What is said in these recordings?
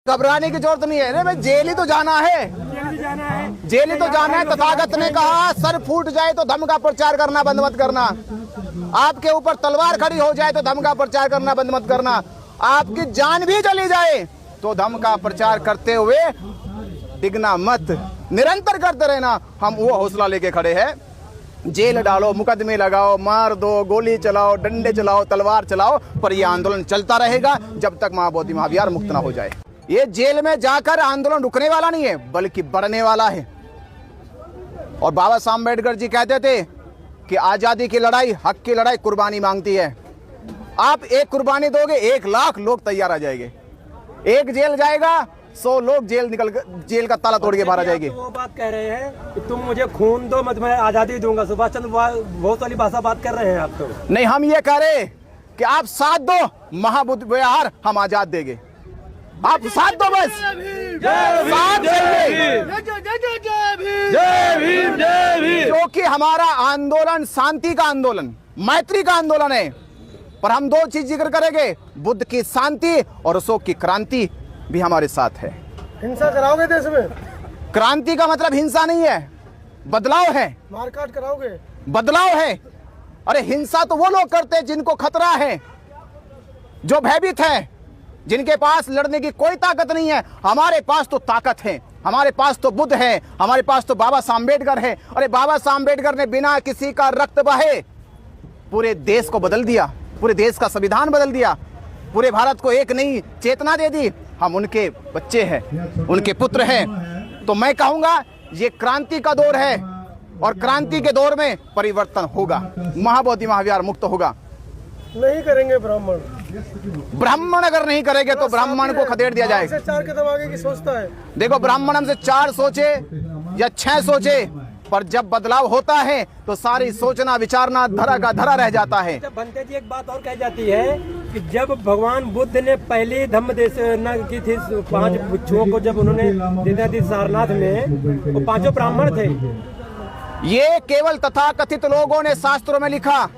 घबराने की जरूरत नहीं है। भाई जेल ही तो जाना है, जेल ही तो जाना है। तथागत ने कहा सर फूट जाए तो धर्म का प्रचार करना बंद मत करना, आपके ऊपर तलवार खड़ी हो जाए तो धर्म का प्रचार करना बंद मत करना, आपकी जान भी चली जाए तो धर्म का प्रचार करते हुए डिगना मत, निरंतर करते रहना। हम वो हौसला लेके खड़े हैं। जेल डालो, मुकदमे लगाओ, मार दो, गोली चलाओ, डंडे चलाओ, तलवार चलाओ, पर यह आंदोलन चलता रहेगा जब तक महाबोधि महाविहार मुक्त ना हो जाए। ये जेल में जाकर आंदोलन रुकने वाला नहीं है बल्कि बढ़ने वाला है। और बाबा साहब अम्बेडकर जी कहते थे कि आजादी की लड़ाई, हक की लड़ाई कुर्बानी मांगती है। आप एक कुर्बानी दोगे 1 लाख लोग तैयार आ जाएंगे। एक जेल जाएगा 100 लोग जेल का ताला तोड़ के बाहर आ जाएंगे। तो वो बात कह रहे हैं कि तुम मुझे खून दो मैं तुम्हें आजादी दूंगा। सुभाष चंद्र बहुत वाली भाषा बात कर रहे हैं आप। तो नहीं, हम ये कह रहे कि आप साथ दो, महाबोधि विहार हम आजाद देंगे। आप साथ दो, बस साथ देंगे, क्योंकि हमारा आंदोलन शांति का आंदोलन, मैत्री का आंदोलन है। पर हम 2 चीज जिक्र करेंगे, बुद्ध की शांति और अशोक की क्रांति भी हमारे साथ है। हिंसा कराओगे देश में? क्रांति का मतलब हिंसा नहीं है, बदलाव है। मारकाट कराओगे? बदलाव है। अरे हिंसा तो वो लोग करते हैं जिनको खतरा है, जो भयभीत है, जिनके पास लड़ने की कोई ताकत नहीं है। हमारे पास तो ताकत है, हमारे पास तो बुद्ध है, हमारे पास तो बाबा साहब अम्बेडकर है। अरे बाबा साहब अम्बेडकर ने बिना किसी का रक्त बहे पूरे देश को बदल दिया, पूरे देश का संविधान बदल दिया, पूरे भारत को एक नई चेतना दे दी। हम उनके बच्चे हैं, उनके पुत्र हैं। तो मैं कहूंगा ये क्रांति का दौर है और क्रांति के दौर में परिवर्तन होगा, महाबोधि महाविहार मुक्त होगा। नहीं करेंगे ब्राह्मण अगर नहीं करेंगे तो ब्राह्मण को खदेड़ दिया जाएगा। 4 कदम आगे की सोचता है। देखो, ब्राह्मण हमसे 4 सोचे या 6 सोचे, पर जब बदलाव होता है तो सारी सोचना विचारना धरा का धरा रह जाता है। बनते जी एक बात और कही जाती है कि जब भगवान बुद्ध ने पहली धम्म देशना की थी 5 भिक्षुओं को, जब उन्होंने दे दी सारनाथ में, वो 5 ब्राह्मण थे। ये केवल तथाकथित लोगों ने शास्त्रों में लिखा,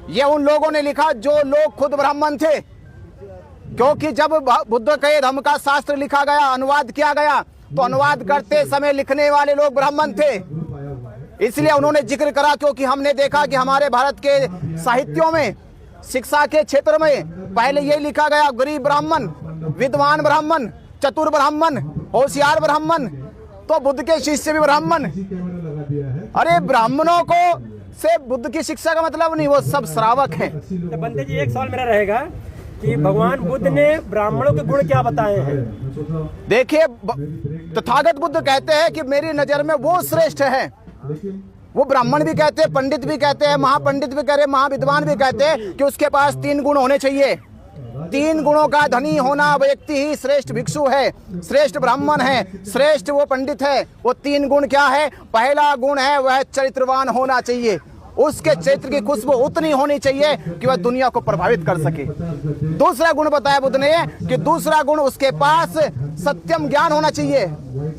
ये उन लोगों ने लिखा जो लोग खुद ब्राह्मण थे। क्योंकि जब बुद्ध के धम्म का शास्त्र लिखा गया, अनुवाद किया गया, तो अनुवाद करते समय लिखने वाले लोग ब्राह्मण थे, इसलिए उन्होंने जिक्र करा। क्योंकि हमने देखा कि हमारे भारत के साहित्यों में, शिक्षा के क्षेत्र में पहले ये लिखा गया, गरीब ब्राह्मण, विद्वान ब्राह्मण, चतुर ब्राह्मण, होशियार ब्राह्मण, तो बुद्ध के शिष्य भी ब्राह्मण। अरे ब्राह्मणों को से बुद्ध की शिक्षा का मतलब नहीं, वो सब श्रावक हैं। तो बंदे जी एक सवाल मेरा रहेगा कि भगवान बुद्ध ने ब्राह्मणों के गुण क्या बताए हैं? देखिए, तथागत बुद्ध कहते हैं कि मेरी नजर में वो श्रेष्ठ है। वो ब्राह्मण भी कहते हैं, पंडित भी कहते हैं, महापंडित भी कह रहे हैं, महाविद्वान भी कहते हैं कि उसके पास 3 गुण होने चाहिए। 3 गुणों का धनी होना व्यक्ति ही श्रेष्ठ भिक्षु है, श्रेष्ठ ब्राह्मण है, श्रेष्ठ वो पंडित है। वो 3 गुण क्या है? पहला गुण है वह चरित्रवान होना चाहिए, उसके चरित्र की खुशबू उतनी होनी चाहिए कि वह दुनिया को प्रभावित कर सके। दूसरा गुण बताया बुद्ध ने कि दूसरा गुण उसके पास सत्यम ज्ञान होना चाहिए।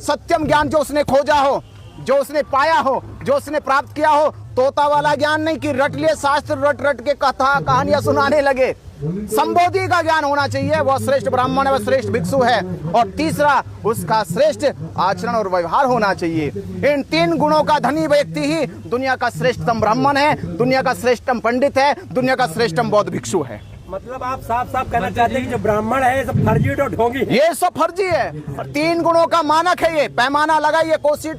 सत्यम ज्ञान जो उसने खोजा हो, जो उसने पाया हो, जो उसने प्राप्त किया हो, तोता वाला ज्ञान नहीं कि रट लिए शास्त्र, रट रट के कथा कहानियां सुनाने लगे। संबोधि का ज्ञान होना चाहिए, वह श्रेष्ठ ब्राह्मण है, वह श्रेष्ठ भिक्षु है। और तीसरा, उसका श्रेष्ठ आचरण और व्यवहार होना चाहिए। इन 3 गुणों का धनी व्यक्ति ही दुनिया का श्रेष्ठतम ब्राह्मण है, दुनिया का श्रेष्ठतम पंडित है, दुनिया का श्रेष्ठतम बौद्ध भिक्षु है। मतलब आप साफ साफ कहना चाहते हैं कि जो ब्राह्मण है सब फर्जी और ढोंगी, ये सब फर्जी है। और 3 गुणों का मानक है, ये पैमाना लगाइए,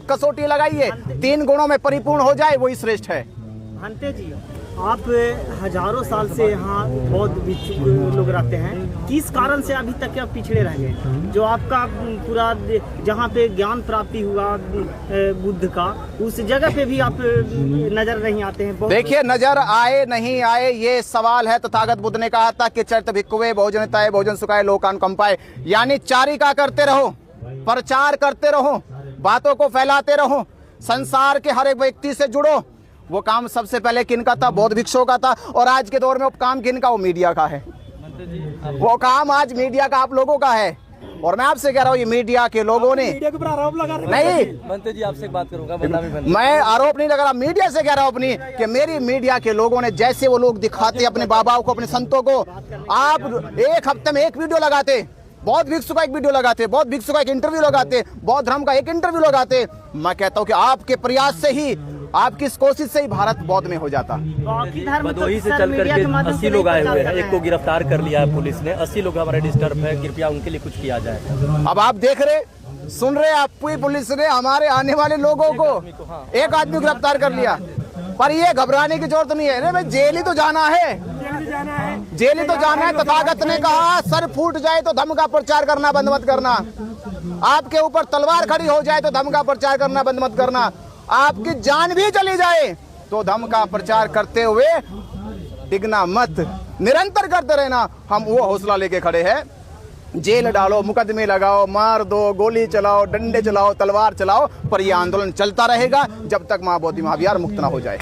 कसौटी लगाइए, 3 गुणों में परिपूर्ण हो जाए, वही श्रेष्ठ है। भांते जी, आप हजारों साल से यहाँ बौद्ध भिक्षु लोग रहते हैं, किस कारण से अभी तक आप पिछड़े रह गए? जो आपका पूरा जहाँ पे ज्ञान प्राप्ति हुआ बुद्ध का, उस जगह पे भी आप नजर नहीं आते हैं। देखिए, नजर आए नहीं आए ये सवाल है। तथागत बुद्ध ने कहा था कि चरित भिक्खवे भोजनताए भोजन सुखाए लोकानुकंपाए, यानी चारिका करते रहो, प्रचार करते रहो, बातों को फैलाते रहो, संसार के हर एक व्यक्ति से जुड़ो। वो काम सबसे पहले किन का था? बौद्ध भिक्षुओं का था। और आज के दौर में वो काम किन का? वो मीडिया का है। वो काम आज मीडिया का आप लोगों का है। और मैं आपसे कह रहा हूँ, ये मीडिया के लोगों ने मीडिया के ऊपर आरोप लगा रहे हैं। नहीं, मंत्री जी आपसे एक बात करूंगा, वरना भी मैं आरोप नहीं लगा रहा, मीडिया से कह रहा हूँ अपनी, कि मेरी मीडिया के लोगों ने जैसे वो लोग दिखाते हैं अपने बाबाओं को, अपने संतों को, आप एक हफ्ते में एक वीडियो लगाते, बौद्ध भिक्षु का एक वीडियो लगाते, बौद्ध भिक्षु का एक इंटरव्यू लगाते, बौद्ध धर्म का एक इंटरव्यू लगाते। मैं कहता हूँ कि आपके प्रयास से ही, आपकी इस कोशिश से ही भारत बौद्ध में हो जाता। बाकी धर्म तो भदोही से सर चल मीडिया करके के माध्यम 80 से लोग आए नहीं हुए हैं, प्रचार एक कर को रहे गिरफ्तार कर लिया है पुलिस ने। 80 लोग हमारे डिस्टर्ब है, कृपया उनके लिए कुछ किया जाए। अब आप देख रहे, सुन रहे, आप पूरी पुलिस ने हमारे आने वाले लोगों को एक आदमी गिरफ्तार कर लिया, पर ये घबराने की जरूरत नहीं है। अरे भाई जेल ही तो जाना है, जेल ही तो जाना है। तथागत ने कहा सर फूट जाए तो धर्म का प्रचार करना बंद मत करना, आपके ऊपर तलवार खड़ी हो जाए तो धर्म का प्रचार करना बंद मत करना, आपकी जान भी चली जाए तो धर्म का प्रचार करते हुए डिगना मत, निरंतर करते रहना। हम वो हौसला लेके खड़े हैं। जेल डालो, मुकदमे लगाओ, मार दो, गोली चलाओ, डंडे चलाओ, तलवार चलाओ, पर यह आंदोलन चलता रहेगा जब तक मां बोधि महाविहार मुक्त ना हो जाए।